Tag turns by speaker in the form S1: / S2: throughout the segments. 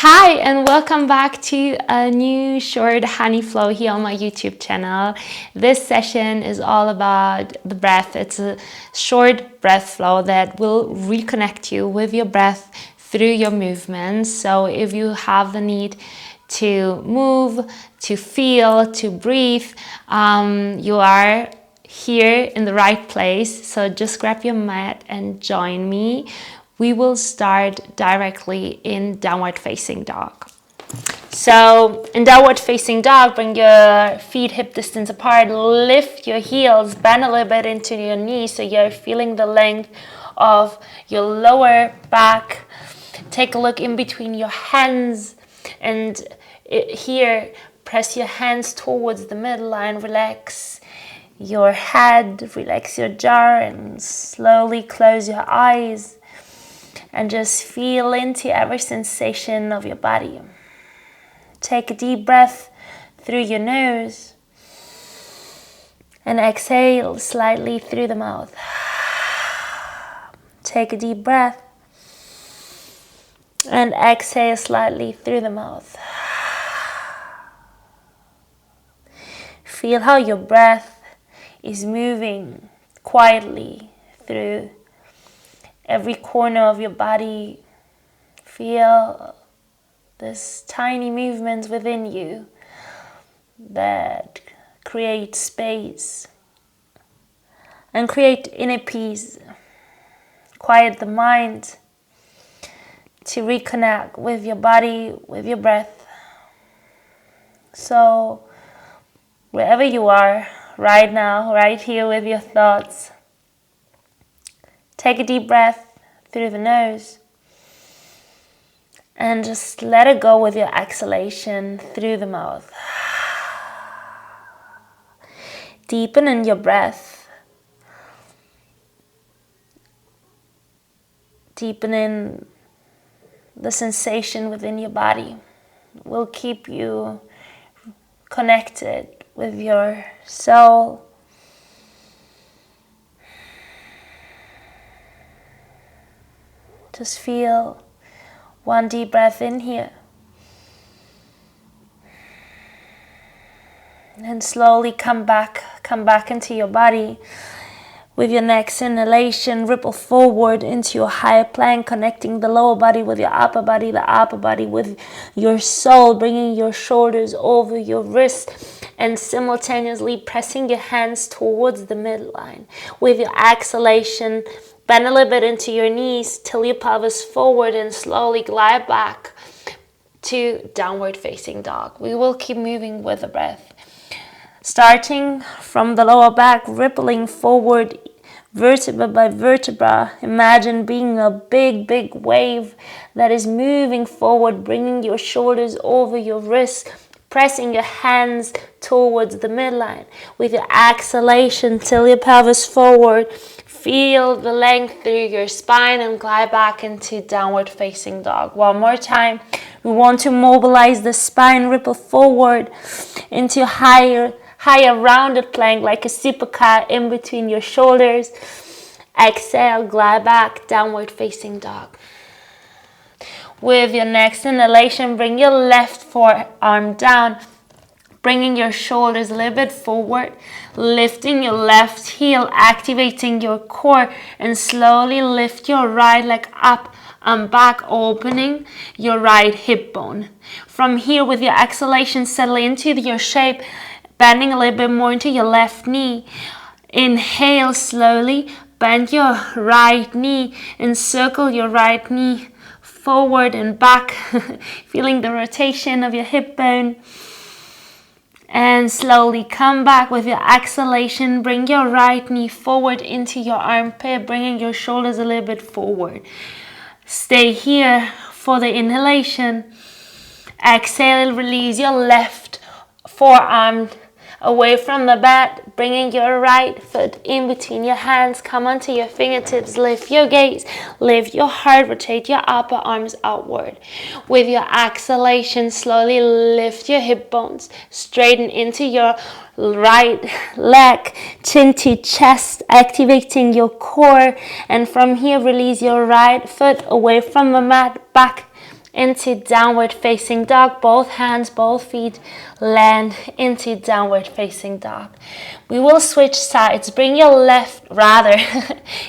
S1: Hi, and welcome back to a new short honey flow here on my YouTube channel. This session is all about the breath. It's a short breath flow that will reconnect you with your breath through your movements. So if you have the need to move, to feel, to breathe, you are here in the right place. So just grab your mat and join me. We will start directly in downward facing dog. So in downward facing dog, bring your feet hip distance apart, lift your heels, bend a little bit into your knees so you're feeling the length of your lower back. Take a look in between your hands, and here press your hands towards the midline, relax your head, relax your jaw, and slowly close your eyes. And just feel into every sensation of your body. Take a deep breath through your nose and exhale slightly through the mouth. Take a deep breath and exhale slightly through the mouth. Feel how your breath is moving quietly through every corner of your body. Feel this tiny movements within you that create space and create inner peace. Quiet the mind to reconnect with your body, with your breath. So wherever you are right now, right here with your thoughts, take a deep breath through the nose and just let it go with your exhalation through the mouth. Deepen in your breath. Deepen in the sensation within your body. It will keep you connected with your soul. Just feel one deep breath in here. And slowly come back into your body. With your next inhalation, ripple forward into your higher plank, connecting the lower body with your upper body, the upper body with your soul, bringing your shoulders over your wrist, and simultaneously pressing your hands towards the midline. With your exhalation, bend a little bit into your knees, tilt your pelvis forward, and slowly glide back to downward facing dog. We will keep moving with the breath. Starting from the lower back, rippling forward vertebra by vertebra. Imagine being a big wave that is moving forward, bringing your shoulders over your wrists, pressing your hands towards the midline. With your exhalation, tilt your pelvis forward. Feel the length through your spine and glide back into downward facing dog. One more time. We want to mobilize the spine, ripple forward into higher rounded plank like a super cat in between your shoulders. Exhale, glide back, downward facing dog. With your next inhalation, bring your left forearm down, bringing your shoulders a little bit forward, lifting your left heel, activating your core, and slowly lift your right leg up and back, opening your right hip bone. From here, with your exhalation, settle into your shape, bending a little bit more into your left knee. Inhale slowly, bend your right knee, encircle your right knee forward and back, feeling the rotation of your hip bone. And slowly come back with your exhalation. Bring your right knee forward into your armpit, bringing your shoulders a little bit forward. Stay here for the inhalation. Exhale, release your left forearm away from the bed, bringing your right foot in between your hands. Come onto your fingertips, lift your gaze, lift your heart, rotate your upper arms outward. With your exhalation, slowly lift your hip bones, straighten into your right leg, chin to chest, activating your core. And from here, release your right foot away from the mat, back into downward facing dog. Both hands, both feet land into downward facing dog. We will switch sides. Bring your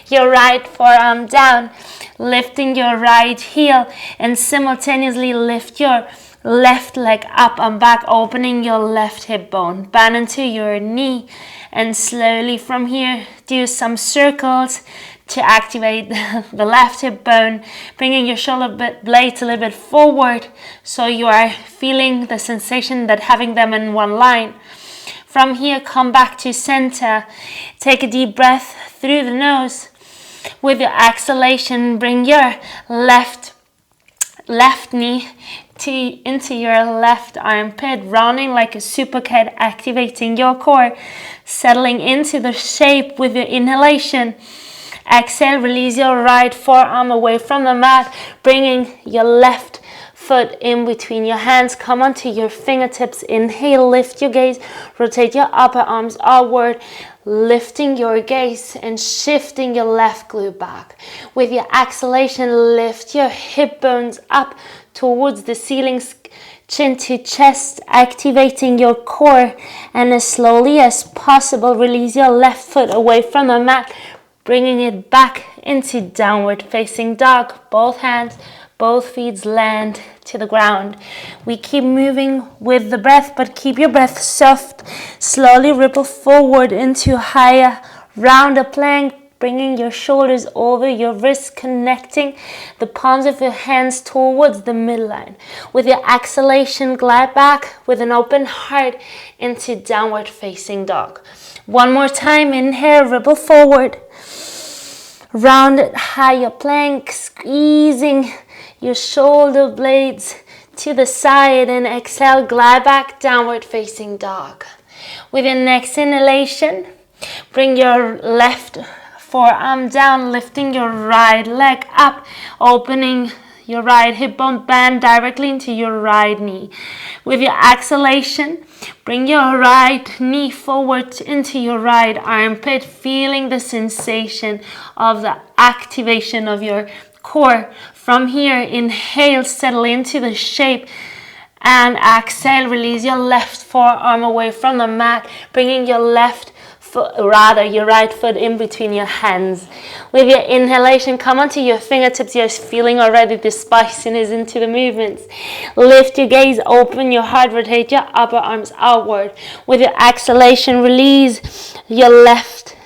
S1: your right forearm down, lifting your right heel, and simultaneously lift your left leg up and back, opening your left hip bone. Bend into your knee, and slowly from here do some circles to activate the left hip bone, bringing your shoulder blades a little bit forward so you are feeling the sensation that having them in one line. From here, come back to center. Take a deep breath through the nose. With your exhalation, bring your left knee into your left armpit, rounding like a super cat, activating your core, settling into the shape with your inhalation. Exhale, release your right forearm away from the mat, bringing your left foot in between your hands. Come onto your fingertips. Inhale, lift your gaze, rotate your upper arms outward, lifting your gaze and shifting your left glute back. With your exhalation, lift your hip bones up towards the ceiling, chin to chest, activating your core, and as slowly as possible, release your left foot away from the mat, bringing it back into downward facing dog. Both hands, both feet land to the ground. We keep moving with the breath, but keep your breath soft. Slowly ripple forward into higher, rounder plank, bringing your shoulders over your wrists, connecting the palms of your hands towards the midline. With your exhalation, glide back with an open heart into downward facing dog. One more time, inhale, ripple forward. Rounded higher plank, squeezing your shoulder blades to the side, and exhale, glide back, downward facing dog. With your next inhalation, bring your left forearm down, lifting your right leg up, opening your right hip bone, bend directly into your right knee. With your exhalation, bring your right knee forward into your right armpit, feeling the sensation of the activation of your core. From here, inhale, settle into the shape, and exhale, release your left forearm away from the mat, bringing your your right foot in between your hands. With your inhalation, come onto your fingertips. You're feeling already the spiciness into the movements. Lift your gaze, open your heart, rotate your upper arms outward. With your exhalation, release your left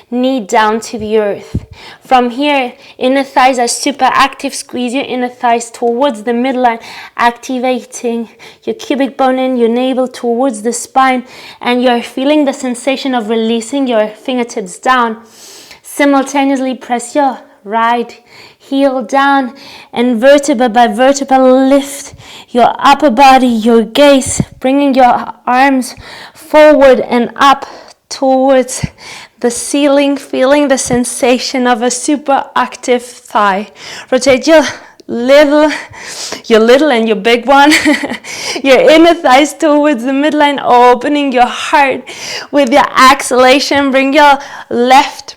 S1: knee down to the earth. From here, inner thighs are super active. Squeeze your inner thighs towards the midline, activating your cubic bone in your navel towards the spine, and you're feeling the sensation of releasing your fingertips down. Simultaneously press your right heel down, and vertebra by vertebra lift your upper body, your gaze, bringing your arms forward and up towards the ceiling, feeling the sensation of a super active thigh. Rotate your little and your big one, your inner thighs towards the midline, opening your heart. With your exhalation, bring your left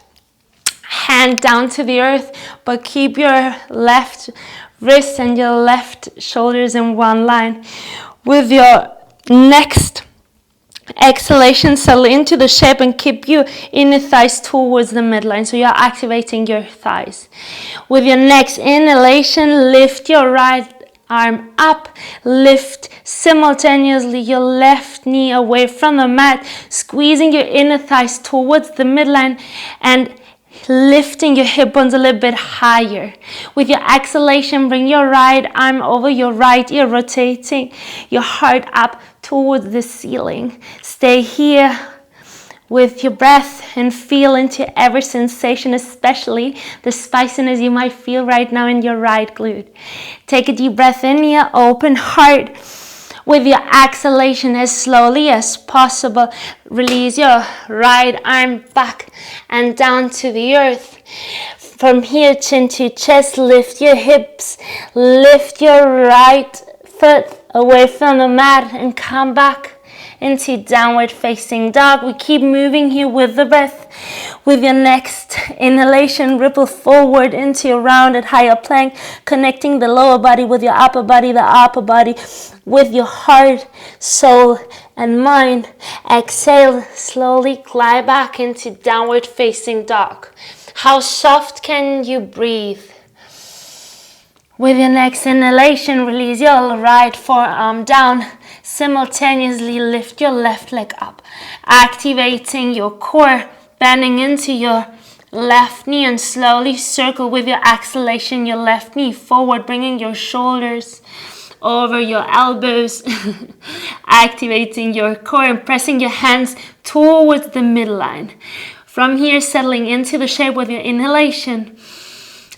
S1: hand down to the earth, but keep your left wrist and your left shoulders in one line. With your next exhalation, settle into the shape and keep your inner thighs towards the midline, so you're activating your thighs. With your next inhalation, lift your right arm up, lift simultaneously your left knee away from the mat, squeezing your inner thighs towards the midline and lifting your hip bones a little bit higher. With your exhalation, bring your right arm over your right ear, rotating your heart up towards the ceiling. Stay here with your breath and feel into every sensation, especially the spiciness you might feel right now in your right glute. Take a deep breath in here, open heart. With your exhalation, as slowly as possible, release your right arm back and down to the earth. From here, chin to chest, lift your hips, lift your right foot away from the mat and come back into downward facing dog. We keep moving here with the breath. With your next inhalation, ripple forward into your rounded higher plank, connecting the lower body with your upper body, the upper body with your heart, soul, and mind. Exhale, slowly glide back into downward facing dog. How soft can you breathe? With your next inhalation, release your right forearm down. Simultaneously lift your left leg up, activating your core, bending into your left knee, and slowly circle with your exhalation your left knee forward, bringing your shoulders over your elbows, activating your core and pressing your hands towards the midline. From here, settling into the shape with your inhalation.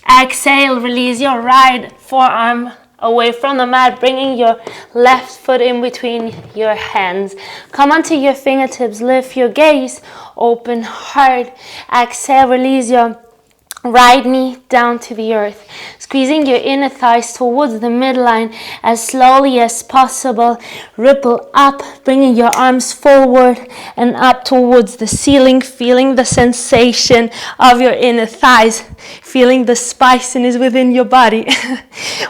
S1: Exhale, release your right forearm away from the mat, bringing your left foot in between your hands. Come onto your fingertips, lift your gaze, open heart. Exhale, release your right knee down to the earth, squeezing your inner thighs towards the midline as slowly as possible. Ripple up, bringing your arms forward and up towards the ceiling, feeling the sensation of your inner thighs, feeling the spiciness within your body.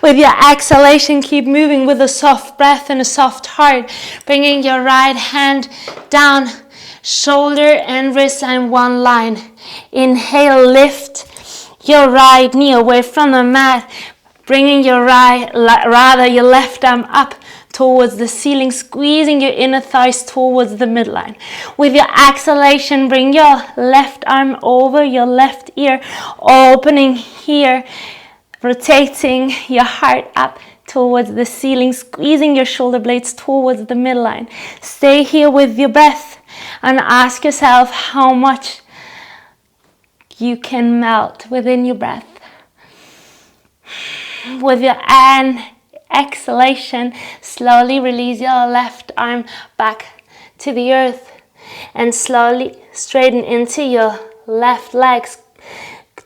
S1: With your exhalation, keep moving with a soft breath and a soft heart, bringing your right hand down, shoulder and wrist in one line. Inhale, lift your right knee away from the mat, bringing your your left arm up towards the ceiling, squeezing your inner thighs towards the midline. With your exhalation, bring your left arm over your left ear, opening here, rotating your heart up towards the ceiling, squeezing your shoulder blades towards the midline. Stay here with your breath and ask yourself how much you can melt within your breath. With your exhalation, slowly release your left arm back to the earth and slowly straighten into your left legs,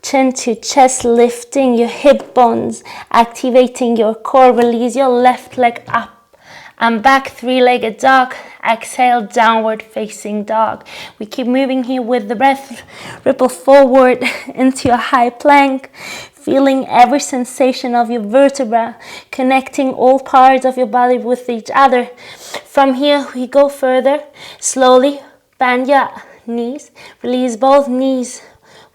S1: chin to chest, lifting your hip bones, activating your core. Release your left leg up and back, three-legged dog. Exhale, downward facing dog. We keep moving here with the breath. Ripple forward into a high plank, feeling every sensation of your vertebra, connecting all parts of your body with each other. From here, we go further. Slowly bend your knees. Release both knees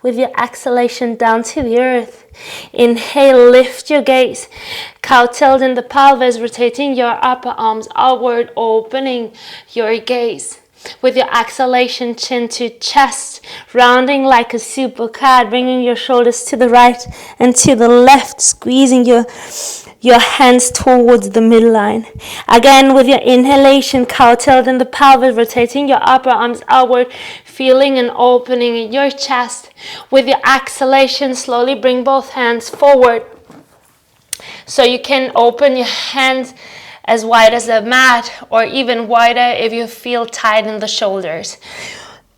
S1: with your exhalation down to the earth. Inhale, lift your gaze, cow tilted in the pelvis, rotating your upper arms outward, opening your gaze. With your exhalation, chin to chest, rounding like a super cat, bringing your shoulders to the right and to the left, squeezing your hands towards the midline. Again, with your inhalation, cow tilted in the pelvis, rotating your upper arms outward, feeling an opening in your chest. With your exhalation, slowly bring both hands forward so you can open your hands as wide as a mat, or even wider if you feel tight in the shoulders.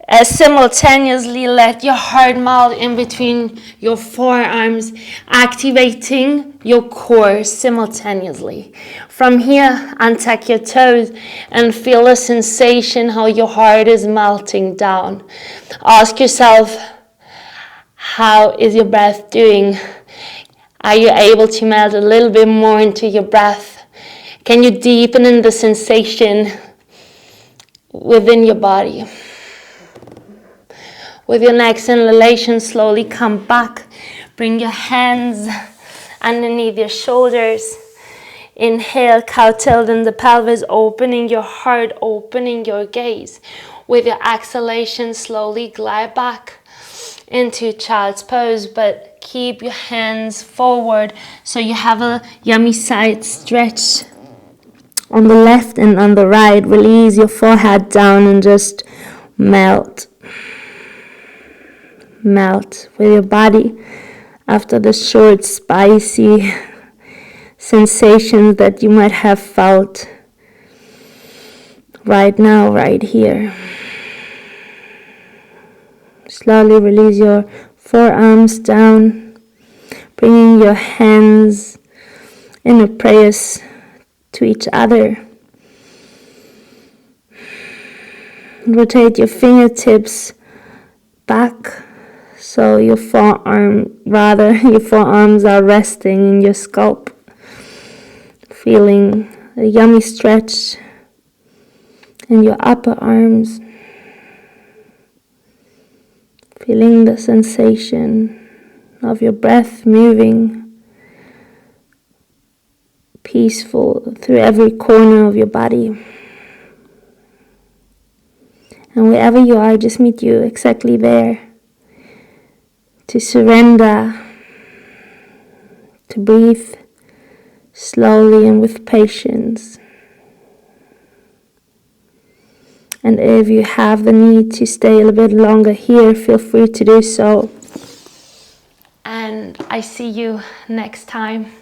S1: As simultaneously let your heart melt in between your forearms, activating your core simultaneously. From here, untuck your toes and feel a sensation how your heart is melting down. Ask yourself, how is your breath doing? Are you able to melt a little bit more into your breath? Can you deepen in the sensation within your body? With your next inhalation, slowly come back. Bring your hands underneath your shoulders. Inhale, cow tilted in the pelvis, opening your heart, opening your gaze. With your exhalation, slowly glide back into child's pose, but keep your hands forward so you have a yummy side stretch. On the left and on the right, release your forehead down and just melt. Melt with your body after the short, spicy sensations that you might have felt right now, right here. Slowly release your forearms down, bringing your hands in a prayer to each other. Rotate your fingertips back so your forearms are resting in your scalp. Feeling a yummy stretch in your upper arms. Feeling the sensation of your breath moving peaceful through every corner of your body. And wherever you are, just meet you exactly there. To surrender, to breathe slowly and with patience. And if you have the need to stay a little bit longer here, feel free to do so. And I see you next time.